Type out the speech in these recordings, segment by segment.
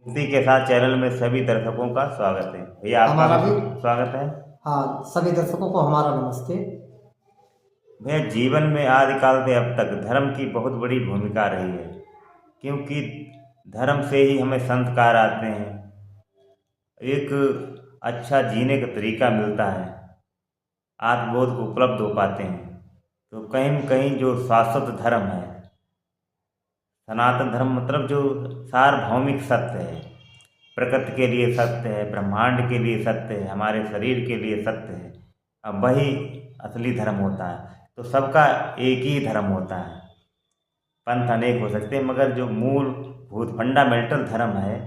इसी के साथ चैनल में सभी दर्शकों का स्वागत है। भैया आपका हमारा भी भी। स्वागत है। हाँ, सभी दर्शकों को हमारा नमस्ते। भैया, जीवन में आदिकाल से अब तक धर्म की बहुत बड़ी भूमिका रही है, क्योंकि धर्म से ही हमें संस्कार आते हैं, एक अच्छा जीने का तरीका मिलता है, आत्मबोध को उपलब्ध हो पाते हैं। तो कहीं न कहीं जो शाश्वत धर्म है, सनातन धर्म मतलब जो सार्वभौमिक सत्य है, प्रकृति के लिए सत्य है, ब्रह्मांड के लिए सत्य है, हमारे शरीर के लिए सत्य है, अब वही असली धर्म होता है। तो सबका एक ही धर्म होता है। पंथ अनेक हो सकते हैं, मगर जो मूलभूत फंडामेंटल धर्म है,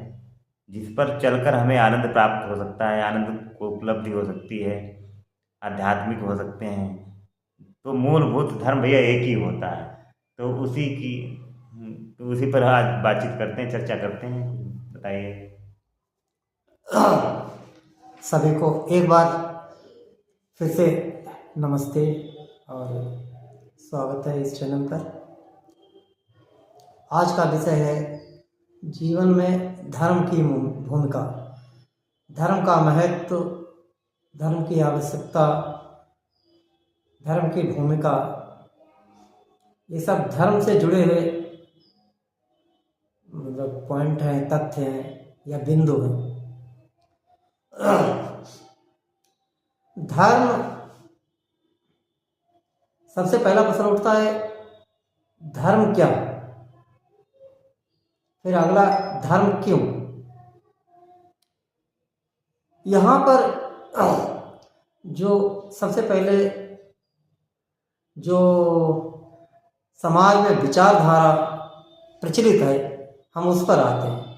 जिस पर चलकर हमें आनंद प्राप्त हो सकता है, आनंद को उपलब्धि हो सकती है, आध्यात्मिक हो सकते हैं, तो मूलभूत धर्म भैया एक ही होता है। तो उसी पर आज बातचीत करते हैं, चर्चा करते हैं। बताइए। सभी को एक बार फिर से नमस्ते और स्वागत है इस चैनल पर। आज का विषय है जीवन में धर्म की भूमिका, धर्म का महत्व, धर्म की आवश्यकता, धर्म की भूमिका। ये सब धर्म से जुड़े हुए मतलब पॉइंट हैं, तथ्य हैं या बिंदु हैं। धर्म, सबसे पहला प्रश्न उठता है, धर्म क्या? फिर अगला, धर्म क्यों? यहाँ पर जो सबसे पहले जो समाज में विचारधारा प्रचलित है, हम उस पर आते हैं।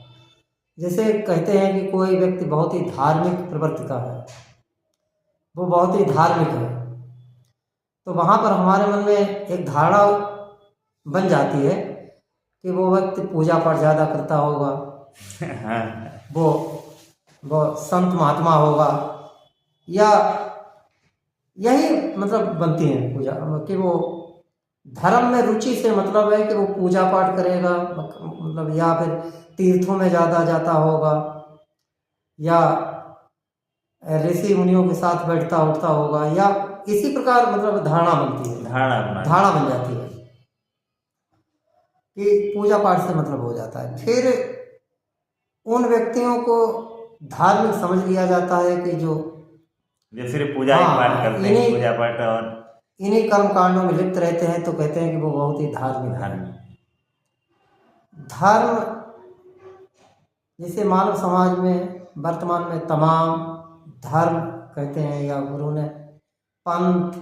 जैसे कहते हैं कि कोई व्यक्ति बहुत ही धार्मिक प्रवृत्ति का है, वो बहुत ही धार्मिक है, तो वहाँ पर हमारे मन में एक धारणा बन जाती है कि वो व्यक्ति पूजा पाठ ज़्यादा करता होगा, वो संत महात्मा होगा, या यही मतलब बनती है पूजा कि वो धर्म में रुचि से मतलब है कि वो पूजा पाठ करेगा, मतलब या फिर तीर्थों में ज़्यादा जाता होगा, या ऋषि मुनियों के साथ बैठता उठता होगा, या इसी प्रकार मतलब धारणा बनती है, धारणा बन जाती है कि पूजा पाठ से मतलब हो जाता है। फिर उन व्यक्तियों को धार्मिक समझ लिया जाता है कि जो सिर्फ पूजा पाठ करते हैं, पूजा पाठ और इन्हीं कर्म कांडों में लिप्त रहते हैं, तो कहते हैं कि वो बहुत ही धार्मिक है। धर्म जैसे मानव समाज में वर्तमान में तमाम धर्म कहते हैं, या गुरु ने पंथ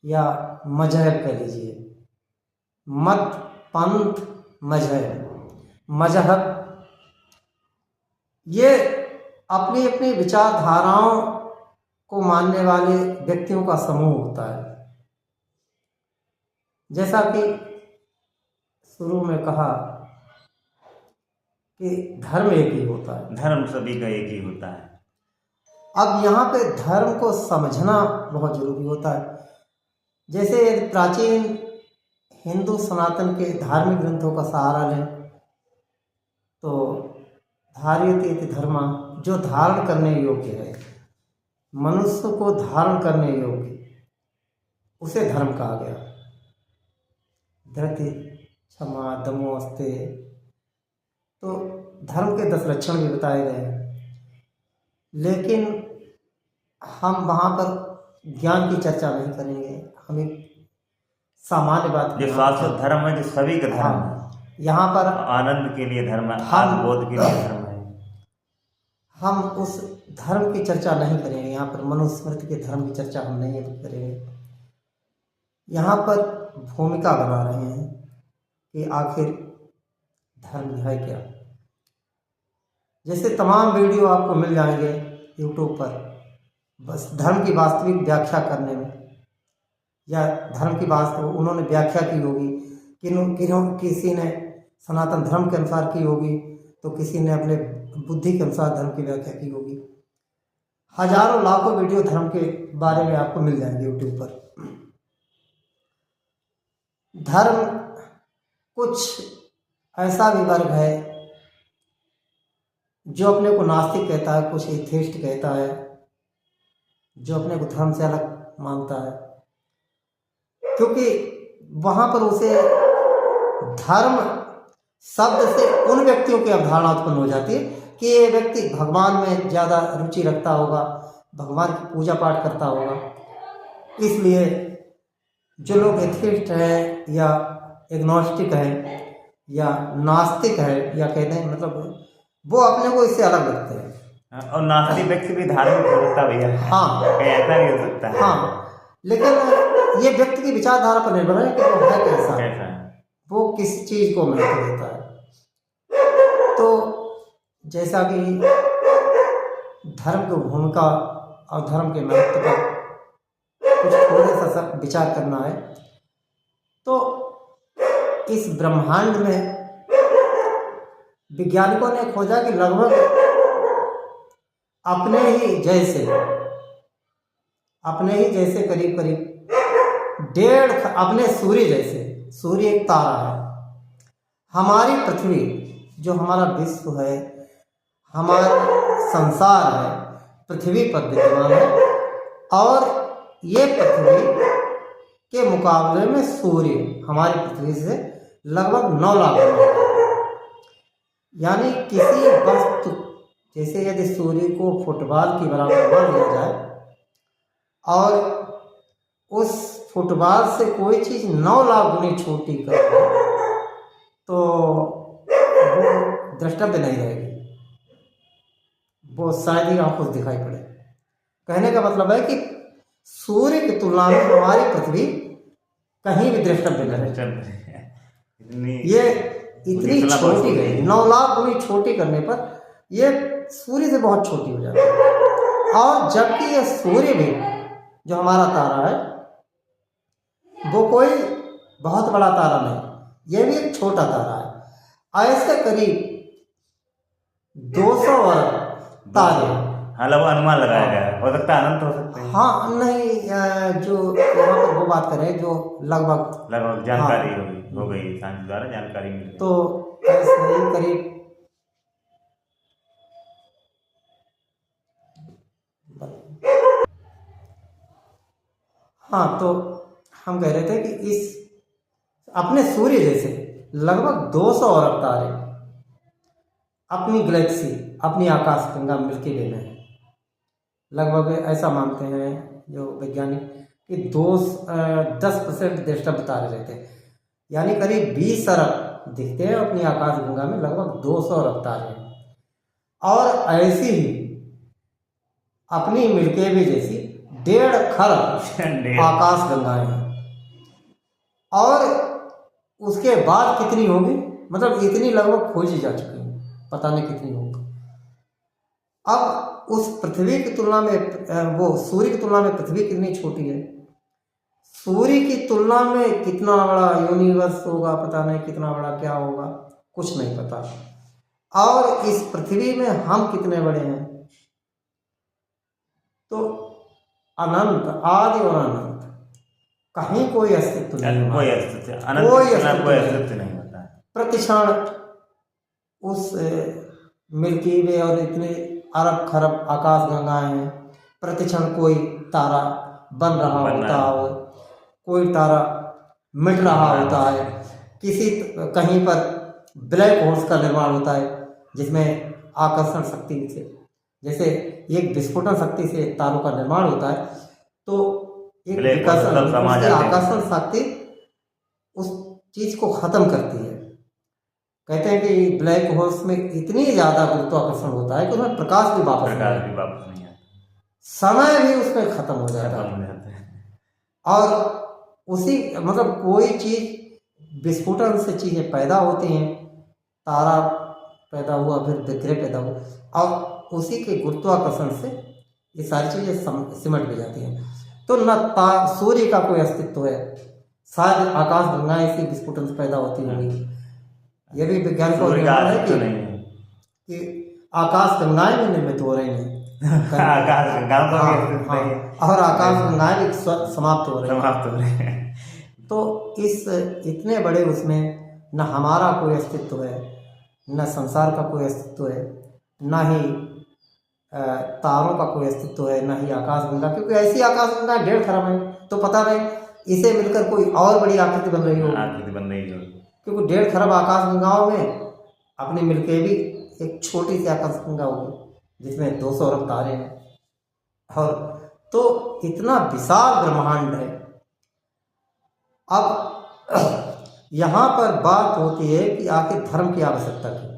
या मजहब कह लीजिए, मत, पंथ, मजहब, ये अपनी अपनी विचारधाराओं को मानने वाले व्यक्तियों का समूह होता है। जैसा कि शुरू में कहा कि धर्म एक ही होता है, धर्म सभी का एक ही होता है। अब यहाँ पे धर्म को समझना बहुत जरूरी होता है। जैसे प्राचीन हिंदू सनातन के धार्मिक ग्रंथों का सहारा लें तो धार्यते इति धर्मा, जो धारण करने योग्य है, मनुष्य को धारण करने योग्य, उसे धर्म कहा गया। धृति, क्षमा, दमो, अस्ते, तो धर्म के 10 लक्षण भी बताए गए हैं। लेकिन हम वहाँ पर ज्ञान की चर्चा नहीं करेंगे, हम एक सामान्य बात, जो शाश्वत धर्म है, जो सभी का धर्म है, यहाँ पर आनंद के लिए धर्म है, आत्मबोध के लिए धर्म है, हम उस धर्म की चर्चा नहीं करेंगे। यहाँ पर मनुस्मृति के धर्म की चर्चा हम नहीं करेंगे। यहाँ पर भूमिका बना रहे हैं कि आखिर धर्म है क्या। जैसे तमाम वीडियो आपको मिल जाएंगे यूट्यूब पर, बस धर्म की वास्तविक व्याख्या करने में, या धर्म की उन्होंने व्याख्या की होगी, किसी ने सनातन धर्म के अनुसार की होगी, तो किसी ने अपने बुद्धि के अनुसार धर्म की व्याख्या की होगी। हजारों लाखों वीडियो धर्म के बारे में आपको मिल जाएंगे यूट्यूब पर। धर्म कुछ ऐसा भी वर्ग है जो अपने को नास्तिक कहता है, कुछ एथिस्ट कहता है, जो अपने को धर्म से अलग मानता है, क्योंकि वहाँ पर उसे धर्म शब्द से उन व्यक्तियों की अवधारणा उत्पन्न हो जाती है कि ये व्यक्ति भगवान में ज़्यादा रुचि रखता होगा, भगवान की पूजा पाठ करता होगा। इसलिए जो लोग एथिस्ट है या एग्नोस्टिक है या नास्तिक है या कहते हैं, मतलब वो अपने को इससे अलग रखते हैं। और नास्तिक व्यक्ति भी धार्मिक हो सकता है भैया। हाँ, कहीं ऐसा नहीं हो सकता है। हाँ, लेकिन ये व्यक्ति की विचारधारा पर निर्भर है कि वो है कैसा, कैसा है, वो किस चीज को महत्व देता है। तो जैसा कि धर्म की भूमिका और धर्म के महत्व पर कुछ थोड़ा सा विचार करना है, तो इस ब्रह्मांड में वैज्ञानिकों ने खोजा कि लगभग अपने ही जैसे करीब करीब अपने सूर्य जैसे, सूर्य एक तारा है, हमारी पृथ्वी जो हमारा विश्व है, हमारा संसार है, पृथ्वी पर विद्यमान है, और ये पृथ्वी के मुकाबले में सूर्य हमारी पृथ्वी से लगभग 9 लाख गुना है। यानी किसी वस्तु, जैसे यदि सूर्य को फुटबॉल की बराबर मान लिया जाए और उस फुटबॉल से कोई चीज़ 9 लाख गुनी छोटी कर दे, तो वो द्रष्टव्य नहीं रहेगी, वो शायद ही आंखों से दिखाई पड़े। कहने का मतलब है कि सूर्य की तुलना में हमारी पृथ्वी कहीं भी द्रष्टव्य नहीं है। ये इतनी छोटी गई, 9 लाख गुनी छोटी करने पर ये सूर्य से बहुत छोटी हो जाती है। और जबकि ये सूर्य भी जो हमारा तारा है वो कोई बहुत बड़ा तारा नहीं, ये भी एक छोटा तारा है। ऐसे करीब 200 अरब तारे, हालांकि अनुमान लगाया गया है, हो सकता है अनंत हो सकते हैं। हाँ, नहीं, जो यहाँ पर वो बात करें जो लगभग जानकारी हो गई साइंस द्वारा जानकारी मिली, तो ऐसे ही करीब हाँ, तो हम कह रहे थे कि इस अपने सूर्य जैसे लगभग 200 अरब तारे अपनी गैलेक्सी, अपनी आकाश गंगा मिल्की वे में है। लगभग ऐसा मानते हैं जो वैज्ञानिक कि 10% द्रष्टव्य तारे रहते हैं, यानी करीब 20 अरब दिखते हैं अपनी आकाश गंगा में, लगभग 200 अरब तारे हैं। और ऐसी ही अपनी मिल्की वे जैसी 1.5 खरब आकाश गंगाएं हैं। और उसके बाद कितनी होगी, मतलब इतनी लगभग खोजी जा चुकी है, पता नहीं कितनी होगी। अब उस पृथ्वी की तुलना में, वो सूर्य की तुलना में पृथ्वी कितनी छोटी है, सूर्य की तुलना में कितना बड़ा यूनिवर्स होगा, पता नहीं कितना बड़ा क्या होगा, कुछ नहीं पता। और इस पृथ्वी में हम कितने बड़े हैं, तो अनंत, आदि और अनंत, कहीं कोई अस्तित्व नहीं, कोई अस्तित्व नहीं होता। प्रतिक्षण उस मिल्की वे और इतने अरब खरब आकाश गंगाएं हैं, प्रतिक्षण कोई तारा बन रहा होता है, कोई तारा मिट रहा होता है, कहीं पर ब्लैक होल्स का निर्माण होता है जिसमें आकर्षण शक्ति से, जैसे एक विस्फोटन शक्ति से तारों का निर्माण होता है, तो एक आकर्षण शक्ति उस चीज को खत्म करती है। कहते हैं कि ब्लैक होल्स में इतनी ज्यादा गुरुत्वाकर्षण होता है कि उसमें प्रकाश भी वापस नहीं आता, समय भी उसमें खत्म हो जाता है। और उसी मतलब कोई चीज विस्फोटन से चीजें पैदा होती हैं, तारा पैदा हुआ, फिर विकिरण पैदा हुआ, और उसी के गुरुत्वाकर्षण से ये सारी चीजें सिमट भी जाती हैं। तो न सूर्य का कोई अस्तित्व है, शायद आकाश गंगाएं इसी विस्फोटन से पैदा होती होंगी। ये भी विज्ञान को है कि आकाश गंगाएं भी निर्मित हो रही हैं और आकाश गंगाएं भी समाप्त हो रही हैं। तो इस इतने बड़े उसमें न हमारा कोई अस्तित्व है, न संसार का कोई अस्तित्व है, ना ही तारों का कोई अस्तित्व है, ना ही आकाशगंगा, क्योंकि ऐसी आकाशगंगा 1.5 खरब है, तो पता नहीं इसे मिलकर कोई और बड़ी आकृति बन रही हो, आकृति बन रही हो। क्योंकि 1.5 खरब आकाशगंगाओं में अपने मिलके भी एक छोटी सी आकाशगंगा होगी जिसमें 200 अरब तारे हैं। और तो इतना विशाल ब्रह्मांड है। अब यहाँ पर बात होती है कि आखिर धर्म की आवश्यकता क्यों,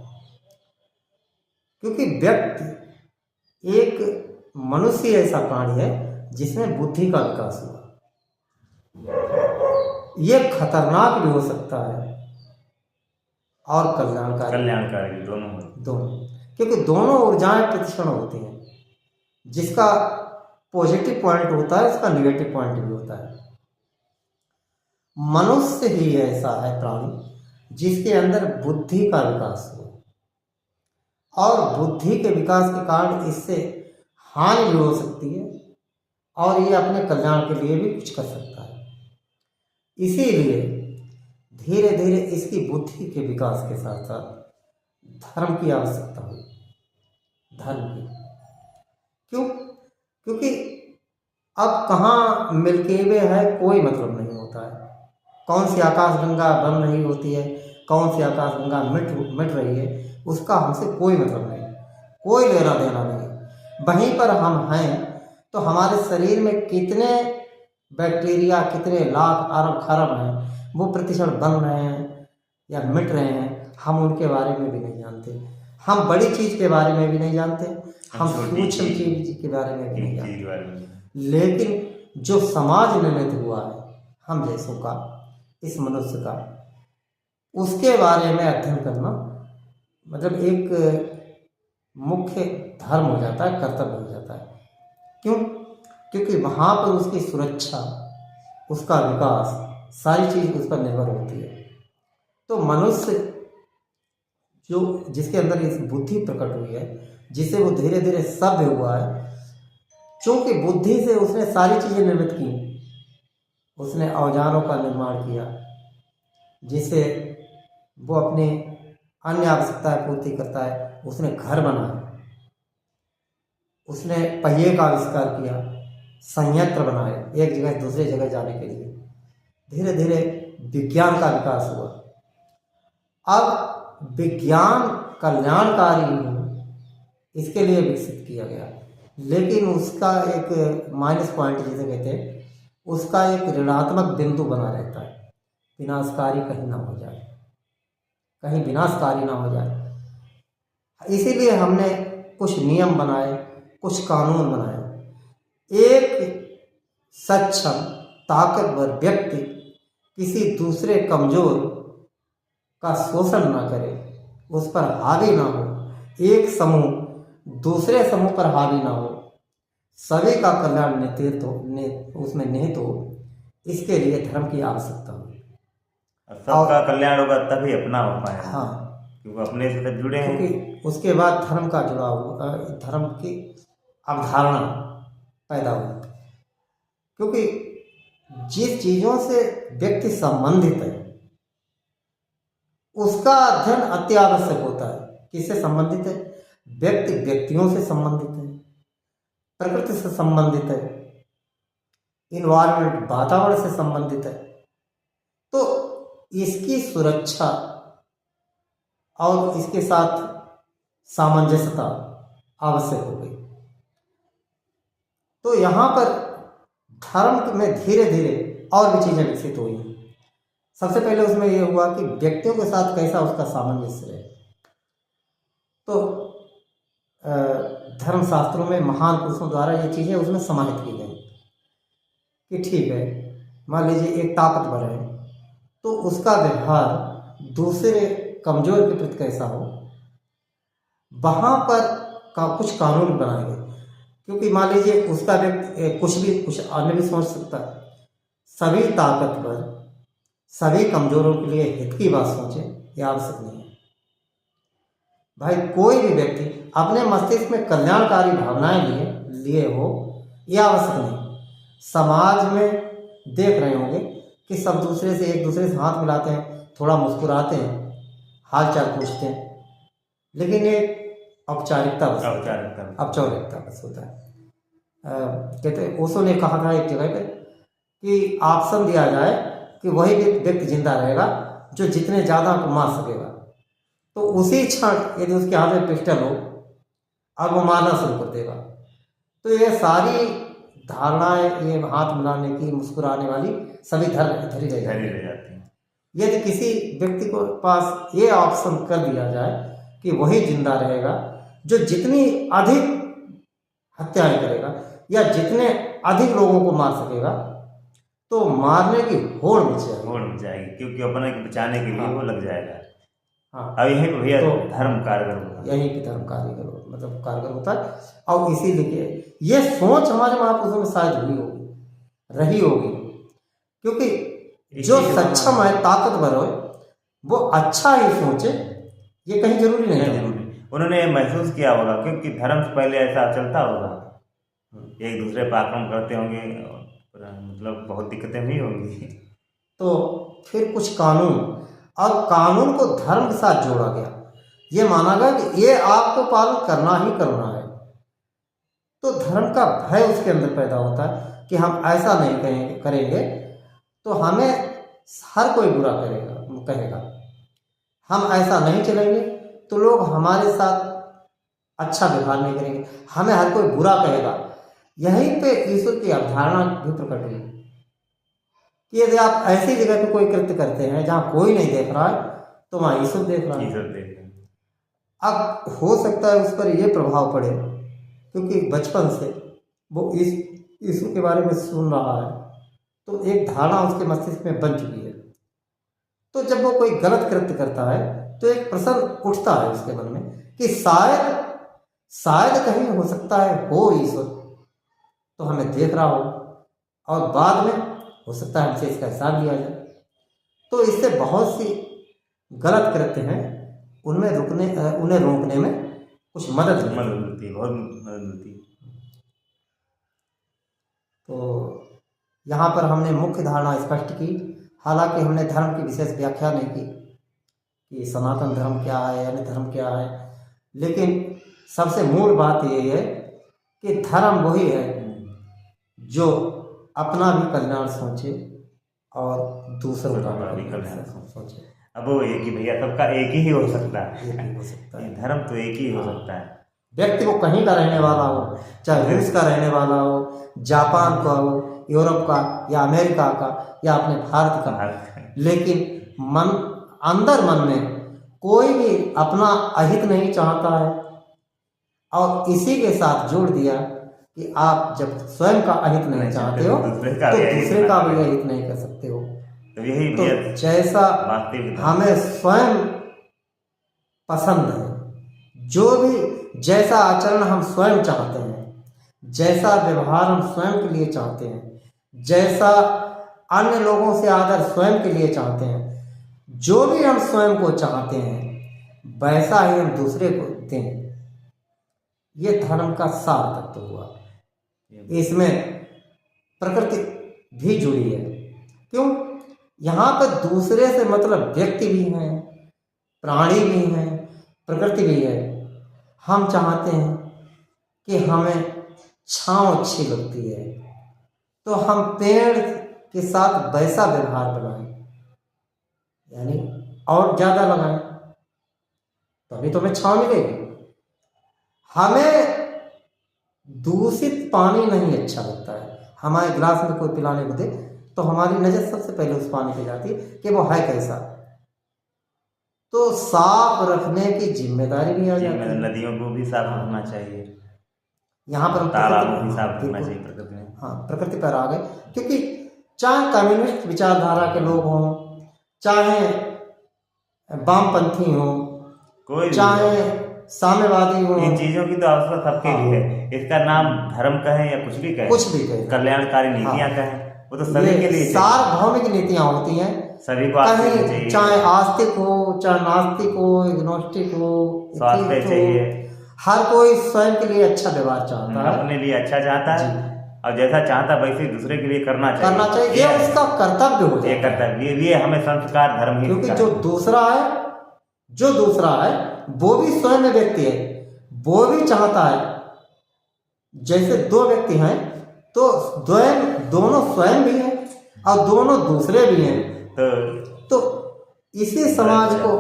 क्योंकि व्यक्ति एक मनुष्य ऐसा प्राणी है जिसमें बुद्धि का विकास हुआ। ये खतरनाक भी हो सकता है और कल्याणकारी दोनों, क्योंकि दोनों ऊर्जाएं प्रतिक्षण होती हैं। जिसका पॉजिटिव पॉइंट होता है उसका निगेटिव पॉइंट भी होता है। मनुष्य ही ऐसा है प्राणी जिसके अंदर बुद्धि का विकास हो, और बुद्धि के विकास के कारण इससे हानि भी हो सकती है और ये अपने कल्याण के लिए भी कुछ कर सकता है। इसीलिए धीरे धीरे इसकी बुद्धि के विकास के साथ साथ धर्म की आवश्यकता हुई। धर्म की क्यों? क्योंकि अब कहाँ मिल्की वे है कोई मतलब नहीं होता है। कौन सी आकाशगंगा बन रही होती है, कौन सी आकाशगंगा मिट रही है, उसका हमसे कोई मतलब नहीं, कोई लेना देना नहीं। वहीं पर हम हैं तो हमारे शरीर में कितने बैक्टीरिया, कितने लाख अरब खरब हैं, वो प्रतिक्षण बन रहे हैं या मिट रहे हैं, हम उनके बारे में भी नहीं जानते। हम बड़ी चीज़ के बारे में भी नहीं जानते, हम सूक्ष्म चीज के बारे में भी नहीं जानते। लेकिन जो समाज निर्मित हुआ है हम जैसों का, इस मनुष्य का, उसके बारे में अध्ययन करना मतलब एक मुख्य धर्म हो जाता है, कर्तव्य हो जाता है। क्यों? क्योंकि वहाँ पर उसकी सुरक्षा, उसका विकास, सारी चीज़ उस पर निर्भर होती है। तो मनुष्य जो जिसके अंदर इस बुद्धि प्रकट हुई है, जिसे वो धीरे धीरे सभ्य हुआ है, क्योंकि बुद्धि से उसने सारी चीज़ें निर्मित की। उसने औजारों का निर्माण किया जिससे वो अपनी अन्य आवश्यकताएं पूर्ति करता है। उसने घर बनाया, उसने पहिए का आविष्कार किया, संयंत्र बनाए एक जगह से दूसरे जगह जाने के लिए। धीरे धीरे विज्ञान का विकास हुआ। अब विज्ञान कल्याणकारी हो इसके लिए विकसित किया गया, लेकिन उसका एक माइनस पॉइंट जिसे कहते हैं, उसका एक ऋणात्मक बिंदु बना रहता है। विनाशकारी कहीं ना हो जाए, कहीं विनाशकारी ना हो जाए। इसीलिए हमने कुछ नियम बनाए, कुछ कानून बनाए। एक सक्षम ताकतवर व्यक्ति किसी दूसरे कमजोर का शोषण ना करे, उस पर हावी ना हो। एक समूह दूसरे समूह पर हावी ना हो, सभी का कल्याण उसमें निहित हो। इसके लिए धर्म की आवश्यकता हुई। सबका कल्याण होगा तभी अपना हो पाएगा। हाँ, क्योंकि अपने से सब जुड़े हैं। क्योंकि उसके बाद धर्म का जुड़ाव, धर्म की अवधारणा पैदा हुई। क्योंकि जिस चीज़ों से व्यक्ति संबंधित है उसका अध्ययन अति आवश्यक होता है। किससे संबंधित है? व्यक्ति व्यक्तियों से संबंधित है, प्रकृति से संबंधित है, इन्वायरमेंट वातावरण से संबंधित है। तो इसकी सुरक्षा और इसके साथ सामंजस्यता आवश्यक हो गई। तो यहाँ पर धर्म में धीरे धीरे और भी चीज़ें विकसित हुई। सबसे पहले उसमें यह हुआ कि व्यक्तियों के साथ कैसा उसका सामंजस्य रहे। तो धर्मशास्त्रों में महान पुरुषों द्वारा ये चीज़ें उसमें समाहित की गई कि ठीक है, मान लीजिए एक ताकतवर है तो उसका व्यवहार दूसरे कमजोर के प्रति कैसा हो, वहाँ पर कुछ कानून बनाए गए। क्योंकि मान लीजिए उसका व्यक्ति कुछ अन्य भी सोच सकता है। सभी ताकतवर सभी कमजोरों के लिए हित की बात सोचे, यह आवश्यक नहीं है। भाई कोई भी व्यक्ति अपने मस्तिष्क में कल्याणकारी भावनाएं लिए हो, यह आवश्यक नहीं। समाज में देख रहे होंगे कि सब एक दूसरे से हाथ मिलाते हैं, थोड़ा मुस्कुराते हैं, हाल चाल पूछते हैं, लेकिन एक औपचारिकता बस औपचारिकता बस होता है। कहते ओशो ने कहा था एक जगह पे कि ऑप्शन दिया जाए कि वही व्यक्ति जिंदा रहेगा जो जितने ज़्यादा को मार सकेगा। तो उसी क्षण यदि उसके हाथ में पिस्टल हो और वो मारना शुरू कर देगा, तो ये सारी धारणाएं, ये हाथ मिलाने की, मुस्कुराने वाली, सभी धरी रह जाती हैं। यदि किसी व्यक्ति को पास ये ऑप्शन कर दिया जाए कि वही जिंदा रहेगा जो जितनी अधिक हत्याएं करेगा या जितने अधिक लोगों को मार सकेगा, तो मारने की होड़ मच जाएगी क्योंकि अपने को बचाने के लिए वो लग जाएगा। हाँ, अब यही भैया तो धर्म कारगर होता है, यही कि धर्म कारगर होता है। और इसीलिए ये सोच हमारे महापुरुषों में शायद रही होगी, क्योंकि जो सक्षम है, ताकतवर है, वो अच्छा ही सोचे, ये कहीं जरूरी नहीं है। उन्होंने महसूस किया होगा क्योंकि धर्म से पहले ऐसा चलता होगा, एक दूसरे पर आक्रमण करते होंगे, मतलब बहुत दिक्कतें हुई होंगी। तो फिर कुछ कानून, और कानून को धर्म के साथ जोड़ा गया। ये माना गया कि ये आपको पालन करना ही करना है। तो धर्म का भय उसके अंदर पैदा होता है कि हम ऐसा नहीं करेंगे तो हमें हर कोई बुरा कहेगा, हम ऐसा नहीं चलेंगे तो लोग हमारे साथ अच्छा व्यवहार नहीं करेंगे, हमें हर कोई बुरा कहेगा। यहीं पे ईश्वर की अवधारणा भी प्रकट हुई कि यदि आप ऐसी जगह पे कोई कृत्य करते हैं जहाँ कोई नहीं देख रहा है, तो वहाँ ईश्वर देख रहा है। अब हो सकता है उस पर यह प्रभाव पड़े क्योंकि बचपन से वो ईश्वर के बारे में सुन रहा है, तो एक धारणा उसके मस्तिष्क में बन चुकी है। तो जब वो कोई गलत कृत्य करता है तो एक प्रश्न उठता है उसके मन में कि शायद कहीं हो सकता है हो ईश्वर तो हमें देख रहा हो, और बाद में हो सकता है हमसे इसका हिसाब लिया जाए। तो इससे बहुत सी गलत कृत्य हैं, उन्हें रोकने में कुछ मदद मिलती है, बहुत मदद मिलती है। तो यहाँ पर हमने मुख्य धारणा स्पष्ट की, हालांकि हमने धर्म की विशेष व्याख्या नहीं की कि सनातन धर्म क्या है, अन्य धर्म क्या है, लेकिन सबसे मूल बात यही है कि धर्म वही है जो अपना भी कल्याण सोचे और दूसरों का भी कल्याण सोचे। अब वो एक ही भैया, सबका एक ही हो सकता है, धर्म तो एक ही हो सकता है। व्यक्ति को कहीं का रहने वाला हो, चाहे रूस का रहने वाला हो, जापान का हो, यूरोप का या अमेरिका का या अपने भारत का, लेकिन अंदर मन में कोई भी अपना अहित नहीं चाहता है। और इसी के साथ जोड़ दिया कि आप जब स्वयं का अहित नहीं चाहते हो तो दूसरे का भी अहित नहीं कर सकते हो। तो यही तो जैसा हमें स्वयं पसंद है, जो भी जैसा आचरण हम स्वयं चाहते हैं, जैसा व्यवहार हम स्वयं के लिए चाहते हैं, जैसा अन्य लोगों से आदर स्वयं के लिए चाहते हैं, जो भी हम स्वयं को चाहते हैं वैसा ही हम दूसरे को दें। ये धर्म का सार तत्व हुआ। इसमें प्रकृति भी जुड़ी है। क्यों? यहाँ पर दूसरे से मतलब व्यक्ति भी हैं, प्राणी भी हैं, प्रकृति भी है। हम चाहते हैं कि हमें छांव अच्छी लगती है तो हम पेड़ के साथ वैसा व्यवहार बनाएं, यानी और ज़्यादा लगाएं, तभी तो हमें छांव मिलेगी। हमें दूषित पानी नहीं अच्छा लगता है। हमारे गिलास में कोई पिलाने को दे तो हमारी नज़र सबसे पहले उस पानी पे जाती है कि वो है कैसा। तो साफ रखने की जिम्मेदारी भी आ जाती है। नदियों को भी साफ रखना चाहिए, यहाँ पर तालाबों भी साफ रखना चाहिए प्रकृति में। हाँ, प्रकृति पर आ गए, क्योंकि चाहे कम्युनिस्ट विचारधारा के लोग हों, चाहे वामपंथी हों, कोई चाहे साम्यवादी हो, इन चीजों की तो आवश्यकता सबके लिए है। इसका नाम धर्म कहें या कुछ भी कहें, कल्याणकारी नीतियां कहें, वो तो सभी के लिए सार्वभौमिक नीतियां होती हैं, सभी को चाहिए। चाहे आस्तिक हो, चाहे नास्तिक हो, एग्नोस्टिक हो, स्वास्थ्य चाहिए। हर कोई स्वयं के लिए अच्छा व्यवहार चाहता है, अपने लिए अच्छा चाहता है, और जैसा चाहता वैसे दूसरे के लिए करना चाहिए। ये उसका कर्तव्य हो जाए। ये कर्तव्य, ये हमें संस्कार धर्म ही, क्योंकि जो दूसरा है वो भी स्वयं व्यक्ति है। वो भी चाहता है, जैसे दो व्यक्ति हैं तो दोनों स्वयं भी हैं और दोनों दूसरे भी हैं, तो इसी समाज को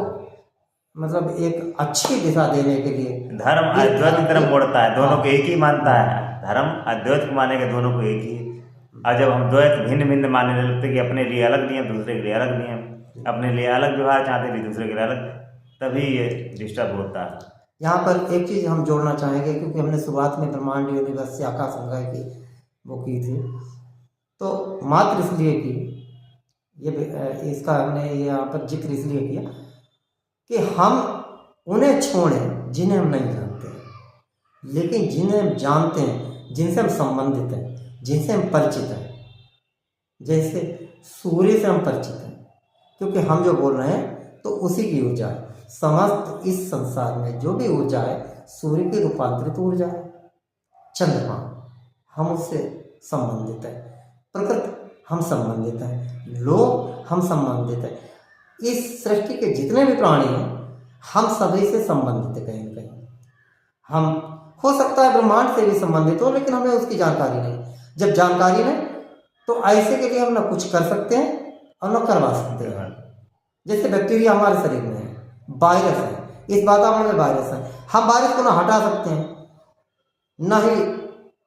मतलब एक अच्छी दिशा देने के लिए धर्म अद्वैत की तरफ मोड़ता है, दोनों को एक ही मानता है। धर्म अद्वैत को मानेगा दोनों को एक ही। और जब हम द्वैत भिन्न भिन्न मानने लगते कि अपने लिए अलग नियम, दूसरे के लिए अलग नियम, अपने लिए अलग व्यवहार चाहते हैं, दूसरे के लिए अलग, तभी ये डिस्टर्ब होता है। यहाँ पर एक चीज़ हम जोड़ना चाहेंगे, क्योंकि हमने शुरुआत में ब्रह्मांड यूनिवर्स से आकाश गंगा की वो की थी, तो मात्र इसलिए कि इसका हमने यहाँ पर जिक्र इसलिए किया कि हम उन्हें छोड़ें जिन्हें हम नहीं जानते, लेकिन जिन्हें हम जानते हैं, जिनसे हम संबंधित हैं, जिनसे हम परिचित हैं, जैसे सूर्य से हम परिचित हैं, क्योंकि हम जो बोल रहे हैं तो उसी की ऊर्जा है। समस्त इस संसार में जो भी ऊर्जा है सूर्य की रूपांतरित ऊर्जा है। चंद्रमा हम उससे संबंधित है, प्रकृति हम संबंधित हैं, लोग हम संबंधित हैं, इस सृष्टि के जितने भी प्राणी हैं हम सभी से संबंधित है कहीं न कहीं। हम हो सकता है ब्रह्मांड से भी संबंधित हो, लेकिन हमें उसकी जानकारी नहीं। जब जानकारी नहीं तो ऐसे के लिए हम न कुछ कर सकते हैं और न करवा सकते हैं। जैसे बैक्टीरिया हमारे शरीर में है, वायरस है, इस वातावरण में वायरस है, हम वायरस को ना हटा सकते हैं, ना ही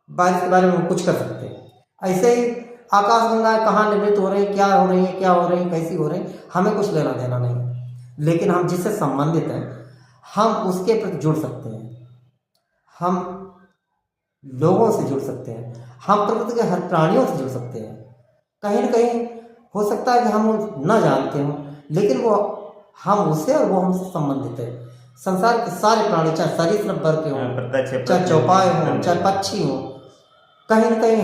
वायरस के बारे में कुछ कर सकते हैं। ऐसे ही आकाश गंगाएं कहाँ निर्मित हो रही है, क्या हो रही है, क्या हो रही है, कैसी हो रही है, हमें कुछ लेना देना नहीं। लेकिन हम जिससे संबंधित हैं हम उसके प्रति जुड़ सकते हैं, हम लोगों से जुड़ सकते हैं, हम प्रकृति के हर प्राणियों से जुड़ सकते हैं। कहीं न कहीं हो सकता है कि हम न जानते हों, लेकिन वो हम उससे और वो हमसे संबंधित है। संसार के सारे प्राणी, चाहे सरीसृप वर्ग के हों, चाहे चौपाए हों, चाहे पक्षी हों, कहीं न कहीं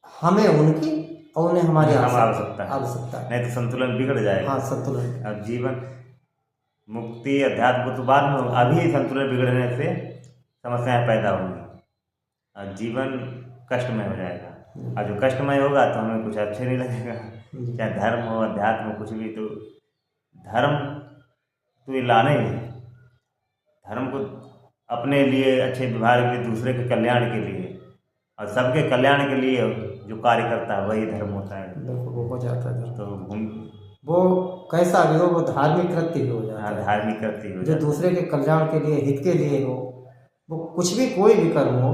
हमें उनकी और उन्हें हमारी आवश्यकता है। नहीं तो संतुलन बिगड़ जाएगा। हाँ, संतुलन। अब जीवन मुक्ति अध्यात्म को तो बाद में, अभी संतुलन बिगड़ने से समस्याएं पैदा होंगी और जीवन कष्टमय हो जाएगा। और जो कष्टमय होगा तो हमें कुछ अच्छे नहीं लगेगा, चाहे धर्म हो, अध्यात्म हो, कुछ भी। तो धर्म तो ये लाने ही है, धर्म को अपने लिए अच्छे व्यवहार के लिए, दूसरे के कल्याण के लिए और सबके कल्याण के लिए जो कार्य करता है वही धर्म होता है। बिल्कुल, वो हो जाता है। तो वो कैसा भी हो, वो धार्मिक कृत्य ही हो जाता है। धार्मिक कृत्य हो जो दूसरे के कल्याण के लिए, हित के लिए हो, वो कुछ भी, कोई भी कर्म हो,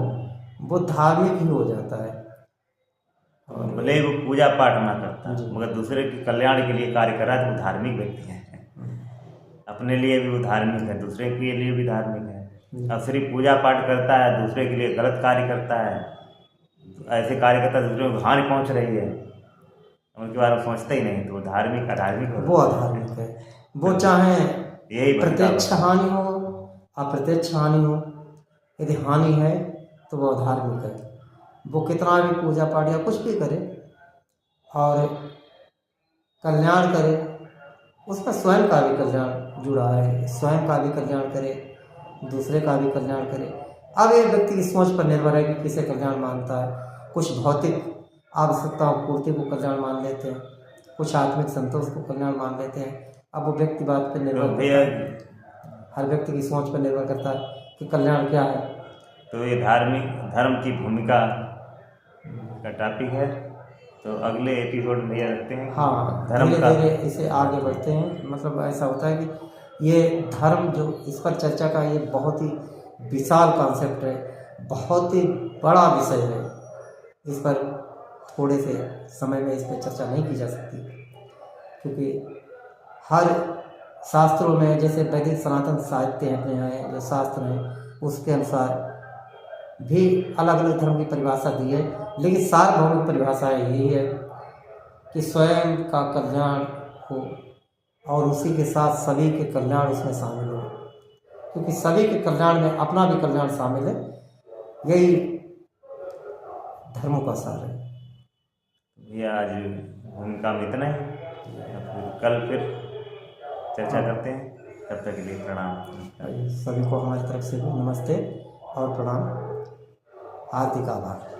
वो धार्मिक ही हो जाता है। और भले वो पूजा पाठ ना करता है, मगर दूसरे के कल्याण के लिए कार्य कर रहा है तो वो धार्मिक व्यक्ति है। अपने लिए भी वो धार्मिक है, दूसरे के लिए भी धार्मिक है। अब सिर्फ पूजा पाठ करता है, दूसरे के लिए गलत कार्य करता है, ऐसे कार्य करता है दूसरे को हानि पहुंच रही है, उनके बारे में सोचता ही नहीं, तो वो धार्मिक अधार्मिक हो, वो अधार्मिक है। वो चाहे यही प्रत्यक्ष हानि हो, अप्रत्यक्ष हानि हो, यदि हानि है तो वो अधार्मिक है। वो कितना भी पूजा पाठ या कुछ भी करे और कल्याण करे, उसमें स्वयं का भी कल्याण जुड़ा है, स्वयं का भी कल्याण करे, दूसरे का भी कल्याण करे। अब ये व्यक्ति की सोच पर निर्भर है कि किसे कल्याण मानता है। कुछ भौतिक आवश्यकताओं पूर्ति को कल्याण मान लेते हैं, कुछ आत्मिक संतोष को कल्याण मान लेते हैं। अब वो व्यक्ति बात पर निर्भर करता है, हर व्यक्ति की सोच पर निर्भर करता है कि कल्याण क्या है। तो ये धर्म की भूमिका का टॉपिक है, तो अगले एपिसोड में ये रखते हैं। हाँ, धर्म धीरे का धीरे इसे आगे बढ़ते हैं। मतलब ऐसा होता है कि ये धर्म जो इस पर चर्चा का ये बहुत ही विशाल कॉन्सेप्ट है, बहुत ही बड़ा विषय है। इस पर थोड़े से समय में इस पर चर्चा नहीं की जा सकती, क्योंकि हर शास्त्रों में, जैसे वैदिक सनातन साहित्य हैं अपने यहाँ जो शास्त्र हैं, उसके अनुसार भी अलग अलग धर्म की परिभाषा दी है, लेकिन सार्वभौमिक परिभाषा यही है कि स्वयं का कल्याण हो और उसी के साथ सभी के कल्याण उसमें शामिल हो, क्योंकि सभी के कल्याण में अपना भी कल्याण शामिल है। यही धर्मों का सार है। ये आज भूमिका में इतना ही, कल फिर चर्चा करते हैं। तब तक के लिए प्रणाम। सभी को हमारी तरफ से भी नमस्ते और प्रणाम, हार्दिक आभार।